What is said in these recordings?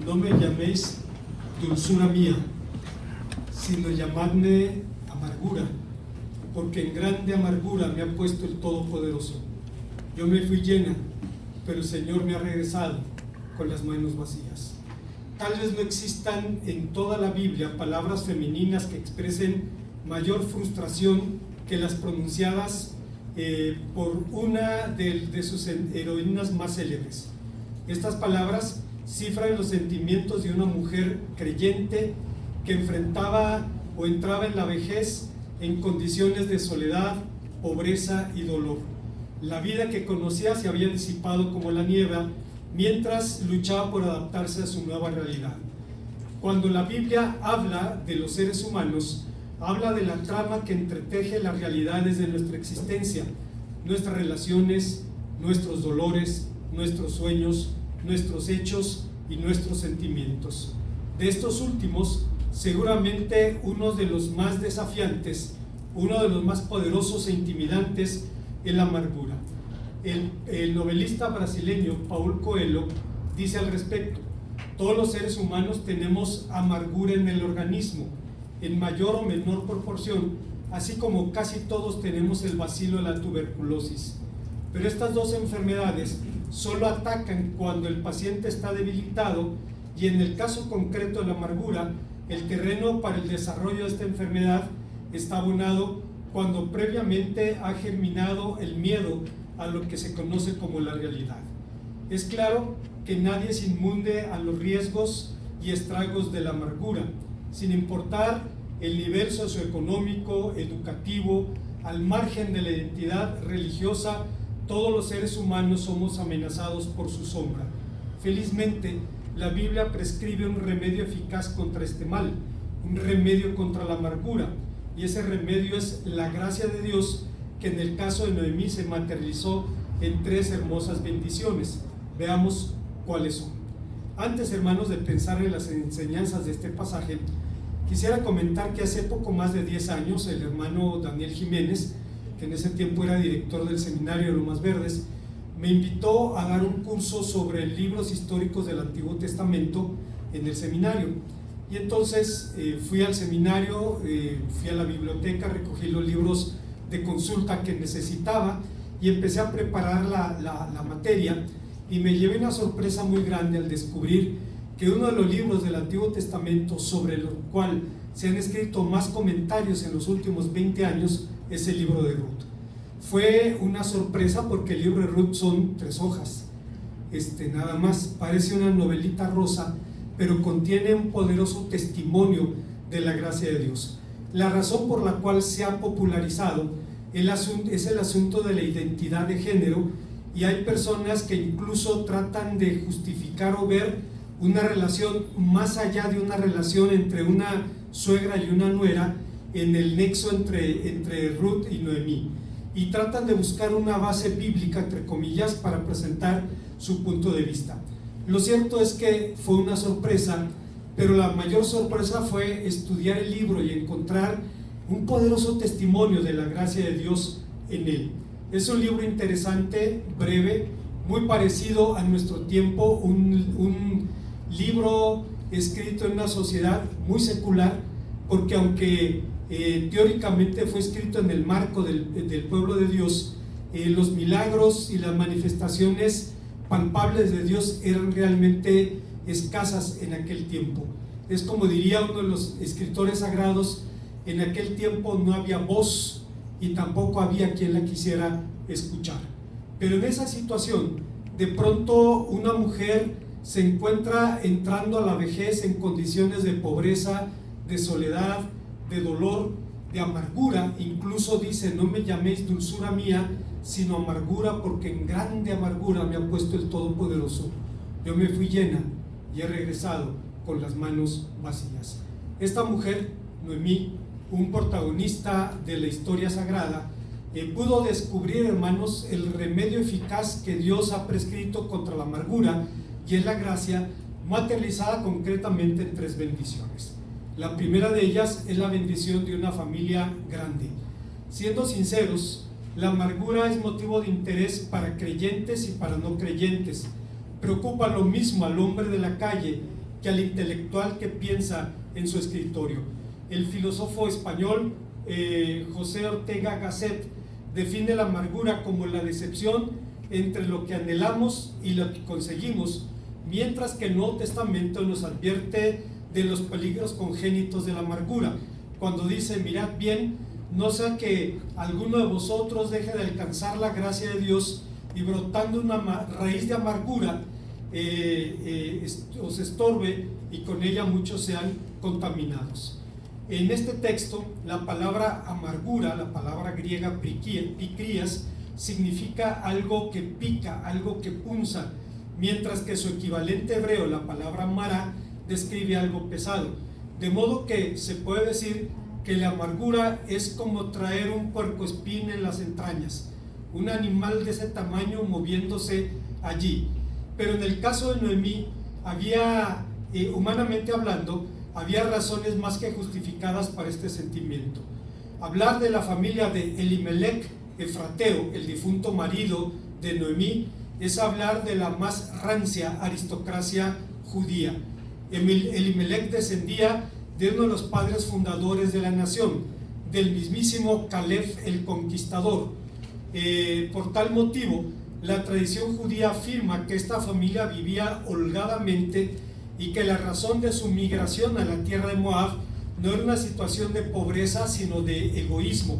no me llaméis dulzura mía, sino llamadme amargura, porque en grande amargura me ha puesto el Todopoderoso. Yo me fui llena, pero el Señor me ha regresado con las manos vacías. Tal vez no existan en toda la Biblia palabras femeninas que expresen mayor frustración que las pronunciadas por una de sus heroínas más célebres. Estas palabras cifran los sentimientos de una mujer creyente que enfrentaba o entraba en la vejez en condiciones de soledad, pobreza y dolor. La vida que conocía se había disipado como la niebla mientras luchaba por adaptarse a su nueva realidad. Cuando la Biblia habla de los seres humanos, habla de la trama que entreteje las realidades de nuestra existencia, nuestras relaciones, nuestros dolores, nuestros sueños, nuestros hechos y nuestros sentimientos. De estos últimos, seguramente uno de los más desafiantes, uno de los más poderosos e intimidantes es la amargura. El novelista brasileño Paulo Coelho dice al respecto: todos los seres humanos tenemos amargura en el organismo, en mayor o menor proporción, así como casi todos tenemos el bacilo de la tuberculosis. Pero estas dos enfermedades solo atacan cuando el paciente está debilitado, y en el caso concreto de la amargura, el terreno para el desarrollo de esta enfermedad está abonado cuando previamente ha germinado el miedo a lo que se conoce como la realidad. Es claro que nadie es inmune a los riesgos y estragos de la amargura, sin importar el nivel socioeconómico, educativo, al margen de la identidad religiosa. Todos los seres humanos somos amenazados por su sombra. Felizmente, la Biblia prescribe un remedio eficaz contra este mal, un remedio contra la amargura, y ese remedio es la gracia de Dios, que en el caso de Noemí se materializó en 3 hermosas bendiciones. Veamos cuáles son. Antes, hermanos, de pensar en las enseñanzas de este pasaje, quisiera comentar que hace poco más de 10 años el hermano Daniel Jiménez, que en ese tiempo era director del seminario de Lomas Verdes, me invitó a dar un curso sobre libros históricos del Antiguo Testamento en el seminario. Y entonces fui al seminario, fui a la biblioteca, recogí los libros de consulta que necesitaba y empecé a preparar la materia, y me llevé una sorpresa muy grande al descubrir que uno de los libros del Antiguo Testamento sobre el cual se han escrito más comentarios en los últimos 20 años es el libro de Ruth. Fue una sorpresa porque el libro de Ruth son 3 hojas, nada más, parece una novelita rosa, pero contiene un poderoso testimonio de la gracia de Dios. La razón por la cual se ha popularizado es el asunto de la identidad de género, y hay personas que incluso tratan de justificar o ver una relación más allá de una relación entre una suegra y una nuera, en el nexo entre Ruth y Noemí, y tratan de buscar una base bíblica, entre comillas, para presentar su punto de vista. Lo cierto es que fue una sorpresa, pero la mayor sorpresa fue estudiar el libro y encontrar un poderoso testimonio de la gracia de Dios en él. Es un libro interesante, breve, muy parecido a nuestro tiempo, un libro escrito en una sociedad muy secular, porque aunque teóricamente fue escrito en el marco del pueblo de Dios, los milagros y las manifestaciones palpables de Dios eran realmente escasas en aquel tiempo. Es como diría uno de los escritores sagrados: en aquel tiempo no había voz y tampoco había quien la quisiera escuchar. Pero en esa situación, de pronto una mujer se encuentra entrando a la vejez en condiciones de pobreza, de soledad, de dolor, de amargura. Incluso dice: no me llaméis dulzura mía, sino amargura, porque en grande amargura me ha puesto el Todopoderoso. Yo me fui llena y he regresado con las manos vacías. Esta mujer, Noemí, un protagonista de la historia sagrada, pudo descubrir, hermanos, el remedio eficaz que Dios ha prescrito contra la amargura, y es la gracia materializada concretamente en 3 bendiciones. La primera de ellas es la bendición de una familia grande. Siendo sinceros, la amargura es motivo de interés para creyentes y para no creyentes. Preocupa lo mismo al hombre de la calle que al intelectual que piensa en su escritorio. El filósofo español José Ortega Gasset define la amargura como la decepción entre lo que anhelamos y lo que conseguimos, mientras que el Nuevo Testamento nos advierte de los peligros congénitos de la amargura, cuando dice: mirad bien, no sea que alguno de vosotros deje de alcanzar la gracia de Dios y brotando una raíz de amargura os estorbe y con ella muchos sean contaminados. En este texto, la palabra amargura, la palabra griega pikrias, significa algo que pica, algo que punza, mientras que su equivalente hebreo, la palabra mará, describe algo pesado. De modo que se puede decir que la amargura es como traer un puercoespín en las entrañas, un animal de ese tamaño moviéndose allí. Pero en el caso de Noemí, había, humanamente hablando, había razones más que justificadas para este sentimiento. Hablar de la familia de Elimelec Efrateo, el difunto marido de Noemí, es hablar de la más rancia aristocracia judía. Elimelec descendía de uno de los padres fundadores de la nación, del mismísimo Caleb el Conquistador. Por tal motivo, la tradición judía afirma que esta familia vivía holgadamente y que la razón de su migración a la tierra de Moab no era una situación de pobreza, sino de egoísmo.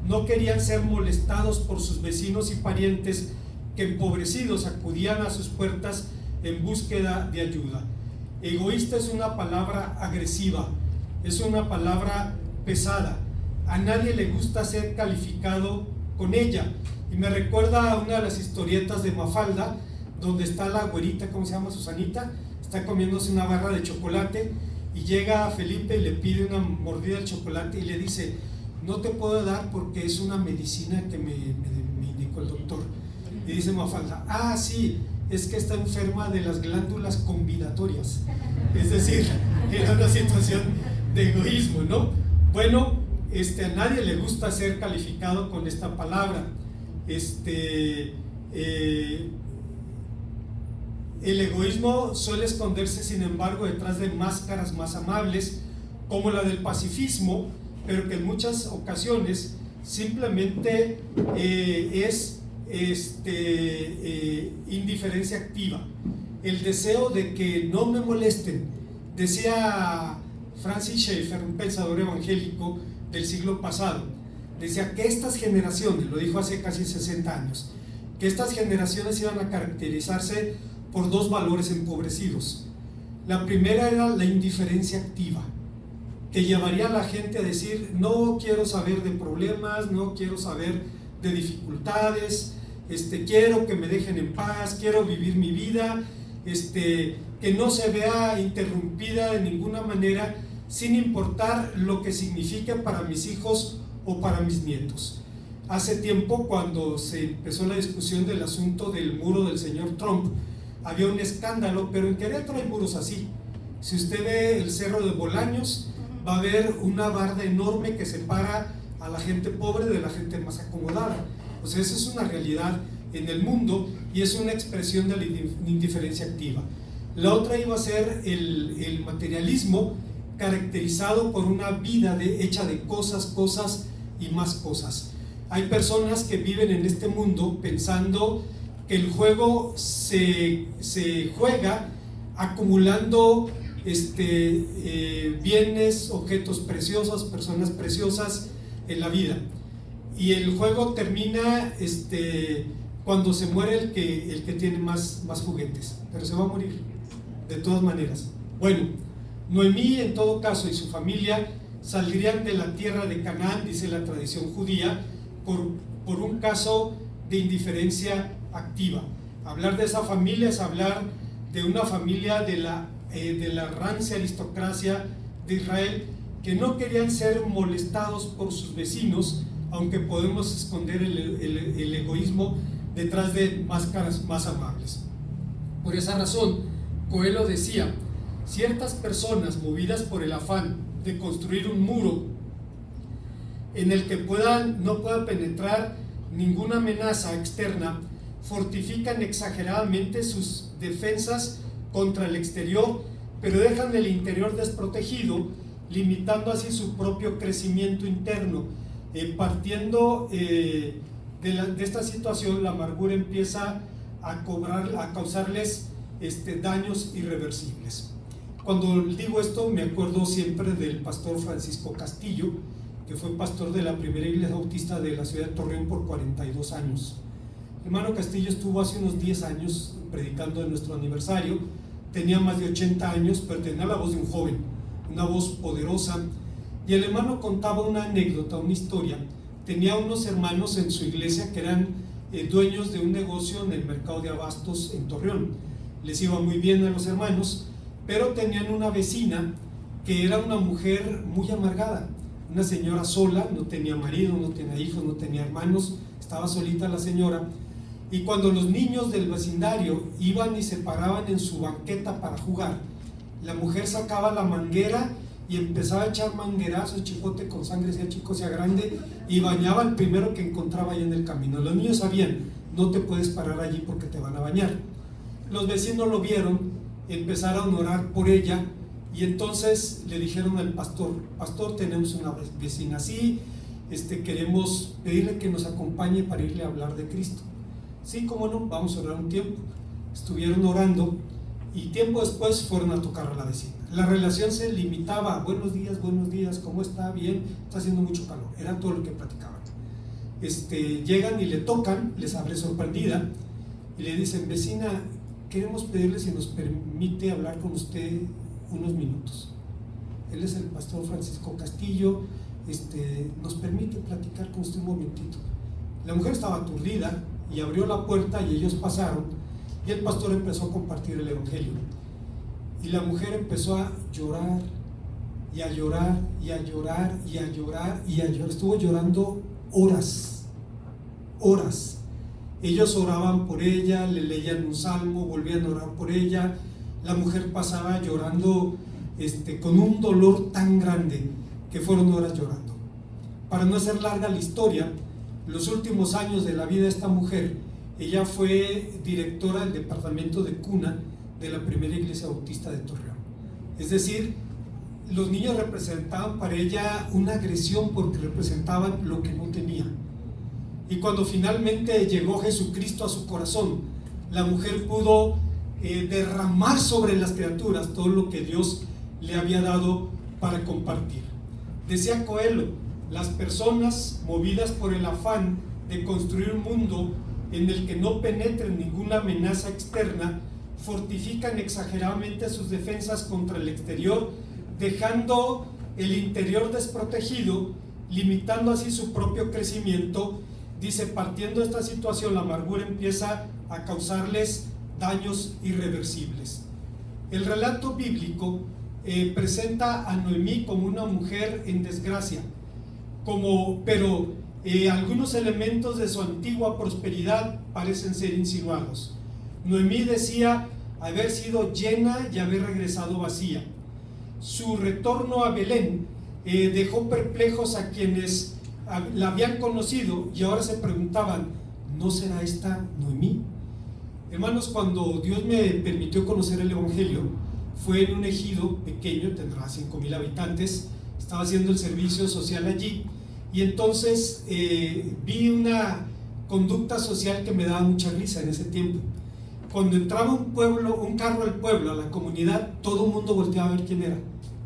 No querían ser molestados por sus vecinos y parientes que, empobrecidos, acudían a sus puertas en búsqueda de ayuda. Egoísta es una palabra agresiva, es una palabra pesada. A nadie le gusta ser calificado con ella. Y me recuerda a una de las historietas de Mafalda, donde está la güerita, ¿cómo se llama? Susanita, está comiéndose una barra de chocolate y llega a Felipe y le pide una mordida de chocolate y le dice: no te puedo dar porque es una medicina que me indicó el doctor. Y dice Mafalda: ah, sí, es que está enferma de las glándulas convidatorias. Es decir, era una situación de egoísmo, ¿no? Bueno, a nadie le gusta ser calificado con esta palabra. El egoísmo suele esconderse, sin embargo, detrás de máscaras más amables, como la del pacifismo, pero que en muchas ocasiones simplemente es indiferencia activa, el deseo de que no me molesten. Decía Francis Schaeffer, un pensador evangélico del siglo pasado, decía que estas generaciones, lo dijo hace casi 60 años, que estas generaciones iban a caracterizarse por dos valores empobrecidos. La primera era la indiferencia activa, que llevaría a la gente a decir: no quiero saber de problemas, no quiero saber de dificultades, quiero que me dejen en paz, quiero vivir mi vida, que no se vea interrumpida de ninguna manera, sin importar lo que signifique para mis hijos o para mis nietos. Hace tiempo, cuando se empezó la discusión del asunto del muro del señor Trump, había un escándalo, pero en Querétaro hay muros así. Si usted ve el cerro de Bolaños, va a ver una barda enorme que separa a la gente pobre de la gente más acomodada. O sea, esa es una realidad en el mundo y es una expresión de la indiferencia activa. La otra iba a ser el materialismo, caracterizado por una vida hecha de cosas y más cosas. Hay personas que viven en este mundo pensando que el juego se juega acumulando bienes, objetos preciosos, personas preciosas en la vida, y el juego termina cuando se muere el que tiene más juguetes, pero se va a morir de todas maneras. Bueno, Noemí, en todo caso, y su familia saldrían de la tierra de Canaán, dice la tradición judía, por un caso de indiferencia activa. Hablar de esa familia es hablar de una familia de la rancia aristocracia de Israel, que no querían ser molestados por sus vecinos, aunque podemos esconder el egoísmo detrás de máscaras más amables. Por esa razón, Coelho decía: ciertas personas, movidas por el afán de construir un muro en el que no pueda penetrar ninguna amenaza externa, fortifican exageradamente sus defensas contra el exterior, pero dejan el interior desprotegido, limitando así su propio crecimiento interno. Partiendo de esta situación, la amargura empieza a causarles daños irreversibles. Cuando digo esto, me acuerdo siempre del pastor Francisco Castillo, que fue pastor de la primera iglesia bautista de la ciudad de Torreón por 42 años. El hermano Castillo estuvo hace unos 10 años predicando en nuestro aniversario. Tenía más de 80 años, pero tenía la voz de un joven, una voz poderosa. Y el hermano contaba una anécdota, una historia. Tenía unos hermanos en su iglesia que eran dueños de un negocio en el mercado de abastos en Torreón. Les iba muy bien a los hermanos, pero tenían una vecina que era una mujer muy amargada, una señora sola, no tenía marido, no tenía hijos, no tenía hermanos, estaba solita la señora. Y cuando los niños del vecindario iban y se paraban en su banqueta para jugar, la mujer sacaba la manguera y empezaba a echar manguerazos, chicote con sangre, sea chico, sea grande, y bañaba al primero que encontraba ahí en el camino. Los niños sabían, no te puedes parar allí porque te van a bañar. Los vecinos lo vieron, empezaron a orar por ella, y entonces le dijeron al pastor: pastor, tenemos una vecina así, queremos pedirle que nos acompañe para irle a hablar de Cristo. Sí, cómo no, vamos a orar un tiempo. Estuvieron orando y tiempo después fueron a tocar a la vecina. La relación se limitaba a buenos días, ¿cómo está? Bien, está haciendo mucho calor. Era todo lo que platicaban. Llegan y le tocan, les abre sorprendida y le dicen: vecina, queremos pedirle si nos permite hablar con usted unos minutos. Él es el pastor Francisco Castillo, nos permite platicar con usted un momentito. La mujer estaba aturdida y abrió la puerta y ellos pasaron, y el pastor empezó a compartir el evangelio, y la mujer empezó a llorar y a llorar y a llorar y a llorar y a llorar. Estuvo llorando horas. Ellos oraban por ella, le leían un salmo, volvían a orar por ella. La mujer pasaba llorando con un dolor tan grande que fueron horas llorando. Para no hacer larga la historia, los últimos años de la vida de esta mujer, ella fue directora del departamento de cuna de la primera iglesia bautista de Torreón. Es decir, los niños representaban para ella una agresión porque representaban lo que no tenía. Y cuando finalmente llegó Jesucristo a su corazón, la mujer pudo derramar sobre las criaturas todo lo que Dios le había dado para compartir. Decía Coelho: las personas movidas por el afán de construir un mundo en el que no penetre ninguna amenaza externa, fortifican exageradamente sus defensas contra el exterior, dejando el interior desprotegido, limitando así su propio crecimiento. Dice: partiendo de esta situación, la amargura empieza a causarles daños irreversibles. El relato bíblico presenta a Noemí como una mujer en desgracia, pero algunos elementos de su antigua prosperidad parecen ser insinuados. Noemí decía haber sido llena y haber regresado vacía. Su retorno a Belén dejó perplejos a quienes la habían conocido y ahora se preguntaban: ¿no será esta Noemí? Hermanos, cuando Dios me permitió conocer el evangelio, fue en un ejido pequeño, tendrá 5,000 habitantes. Estaba haciendo el servicio social allí, y entonces vi una conducta social que me daba mucha risa en ese tiempo. Cuando entraba un carro al pueblo, a la comunidad, todo el mundo volteaba a ver quién era.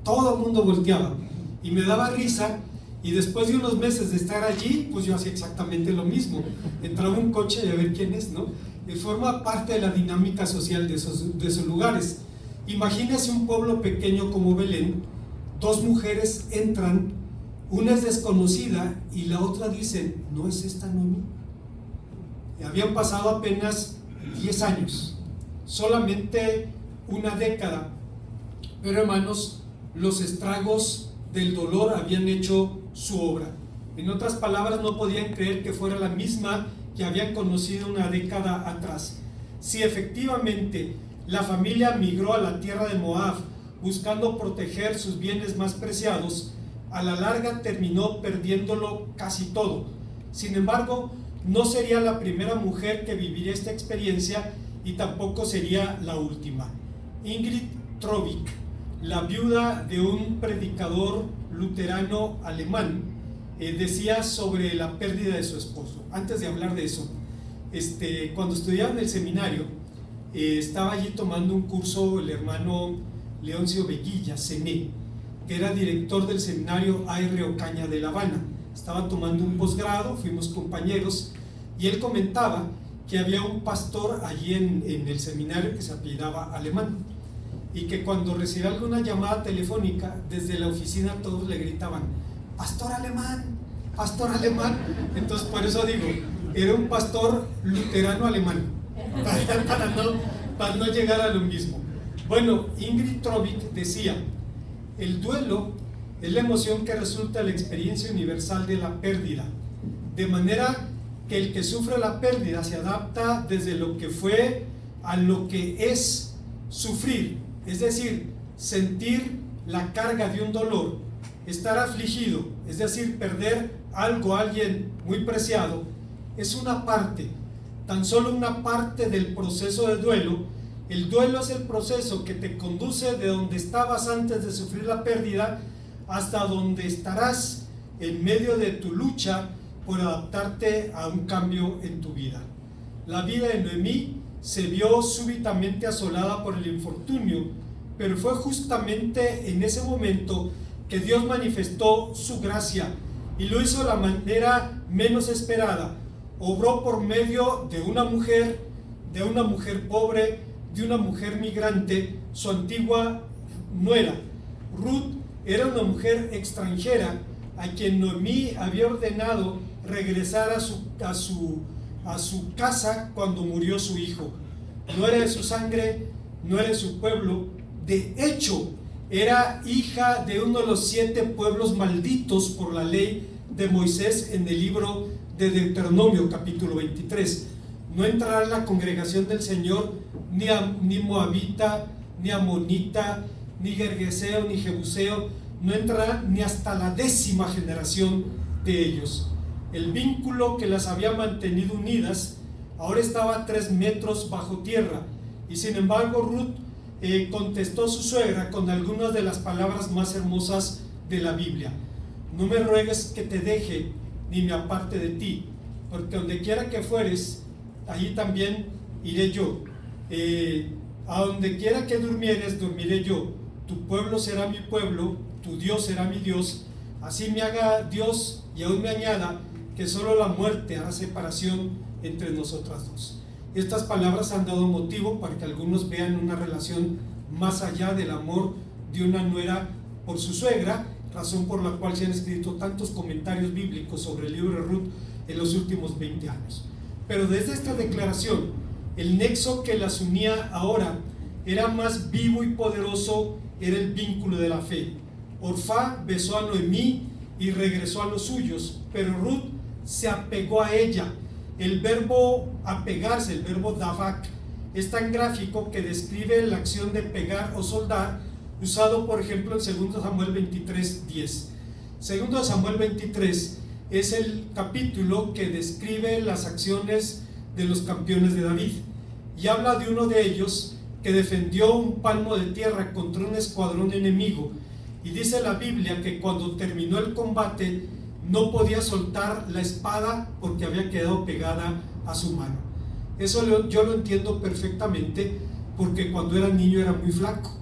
Todo el mundo volteaba, y me daba risa. Y después de unos meses de estar allí, pues yo hacía exactamente lo mismo. Entraba un coche y a ver quién es, ¿no? Y forma parte de la dinámica social de esos lugares. Imagínese un pueblo pequeño como Belén. Dos mujeres entran, una es desconocida y la otra dice: ¿no es esta Noemí? Y habían pasado apenas 10 años, solamente una década, pero hermanos, los estragos del dolor habían hecho su obra. En otras palabras, no podían creer que fuera la misma que habían conocido una década atrás. Si efectivamente la familia migró a la tierra de Moab buscando proteger sus bienes más preciados, a la larga terminó perdiéndolo casi todo. Sin embargo, no sería la primera mujer que viviría esta experiencia y tampoco sería la última. Ingrid Trovic, la viuda de un predicador luterano alemán, decía sobre la pérdida de su esposo. Antes de hablar de eso, cuando estudiaba en el seminario, estaba allí tomando un curso el hermano Leoncio Veguilla, Cené, que era director del seminario A.R. Ocaña de La Habana. Estaba tomando un posgrado, fuimos compañeros, y él comentaba que había un pastor allí en el seminario que se apellidaba Alemán, y que cuando recibía alguna llamada telefónica desde la oficina todos le gritaban: pastor Alemán, pastor Alemán. Entonces por eso digo, era un pastor luterano alemán, para no llegar a lo mismo. Bueno, Ingrid Trovic decía: el duelo es la emoción que resulta de la experiencia universal de la pérdida, de manera que el que sufre la pérdida se adapta desde lo que fue a lo que es sufrir, es decir, sentir la carga de un dolor, estar afligido, es decir, perder algo, alguien muy preciado, es una parte, tan solo una parte del proceso de duelo. El duelo es el proceso que te conduce de donde estabas antes de sufrir la pérdida hasta donde estarás en medio de tu lucha por adaptarte a un cambio en tu vida. La vida de Noemí se vio súbitamente asolada por el infortunio, pero fue justamente en ese momento que Dios manifestó su gracia y lo hizo de la manera menos esperada. Obró por medio de una mujer pobre, de una mujer migrante, su antigua nuera. Ruth era una mujer extranjera a quien Noemí había ordenado regresar a su casa cuando murió su hijo. No era de su sangre, no era de su pueblo. De hecho, era hija de uno de los 7 pueblos malditos por la ley de Moisés en el libro de Deuteronomio, capítulo 23. No entrará en la congregación del Señor ni moabita, ni amonita, ni gergeseo, ni jebuseo, no entrará ni hasta la 10ª generación de ellos. El vínculo que las había mantenido unidas ahora estaba a 3 metros bajo tierra, y sin embargo Ruth contestó a su suegra con algunas de las palabras más hermosas de la Biblia: no me ruegues que te deje ni me aparte de ti, porque donde quiera que fueres, allí también iré yo. A donde quiera que durmieres, dormiré yo. Tu pueblo será mi pueblo, tu Dios será mi Dios. Así me haga Dios y aún me añada que solo la muerte hará separación entre nosotras dos. Estas palabras han dado motivo para que algunos vean una relación más allá del amor de una nuera por su suegra, razón por la cual se han escrito tantos comentarios bíblicos sobre el libro de Ruth en los últimos 20 años. Pero desde esta declaración, el nexo que las unía ahora era más vivo y poderoso, era el vínculo de la fe. Orfá besó a Noemí y regresó a los suyos, pero Ruth se apegó a ella. El verbo apegarse, el verbo davak, es tan gráfico que describe la acción de pegar o soldar, usado por ejemplo en 2 Samuel 23:10. 2 Samuel 23 es el capítulo que describe las acciones de los campeones de David, y habla de uno de ellos que defendió un palmo de tierra contra un escuadrón enemigo, y dice la Biblia que cuando terminó el combate no podía soltar la espada porque había quedado pegada a su mano. Eso yo lo entiendo perfectamente, porque cuando era niño era muy flaco,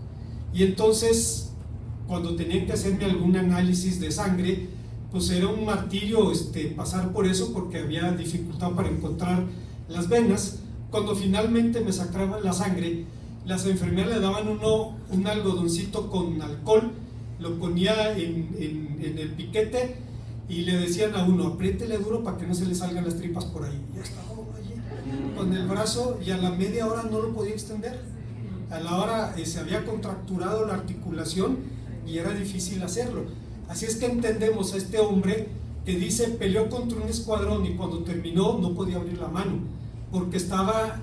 y entonces cuando tenían que hacerme algún análisis de sangre, pues era un martirio pasar por eso, porque había dificultad para encontrar las venas. Cuando finalmente me sacaban la sangre, las enfermeras le daban un algodoncito con alcohol, lo ponía en el piquete y le decían a uno: apriétele duro para que no se le salgan las tripas por ahí. Ya estaba allí con el brazo, y a la media hora no lo podía extender. A la hora se había contracturado la articulación y era difícil hacerlo. Así es que entendemos a este hombre que dice: peleó contra un escuadrón y cuando terminó no podía abrir la mano porque estaba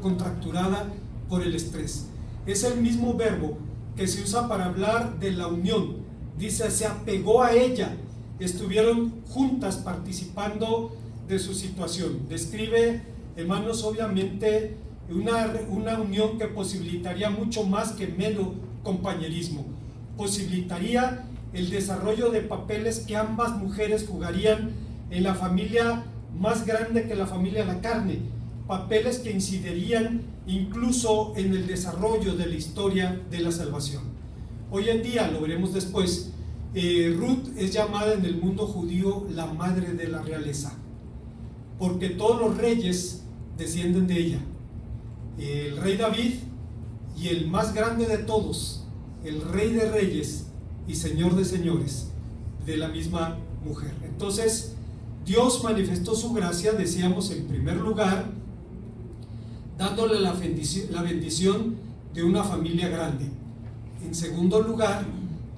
contracturada por el estrés. Es el mismo verbo que se usa para hablar de la unión. Dice: se apegó a ella, estuvieron juntas participando de su situación. Describe, hermanos, obviamente una unión que posibilitaría mucho más que mero compañerismo. Posibilitaría el desarrollo de papeles que ambas mujeres jugarían en la familia más grande que la familia de la carne, papeles que incidirían incluso en el desarrollo de la historia de la salvación. Hoy en día, lo veremos después, Ruth es llamada en el mundo judío la madre de la realeza, porque todos los reyes descienden de ella. El rey David y el más grande de todos, el rey de reyes y señor de señores, de la misma mujer. Entonces, Dios manifestó su gracia, decíamos, en primer lugar, dándole la bendición de una familia grande. En segundo lugar,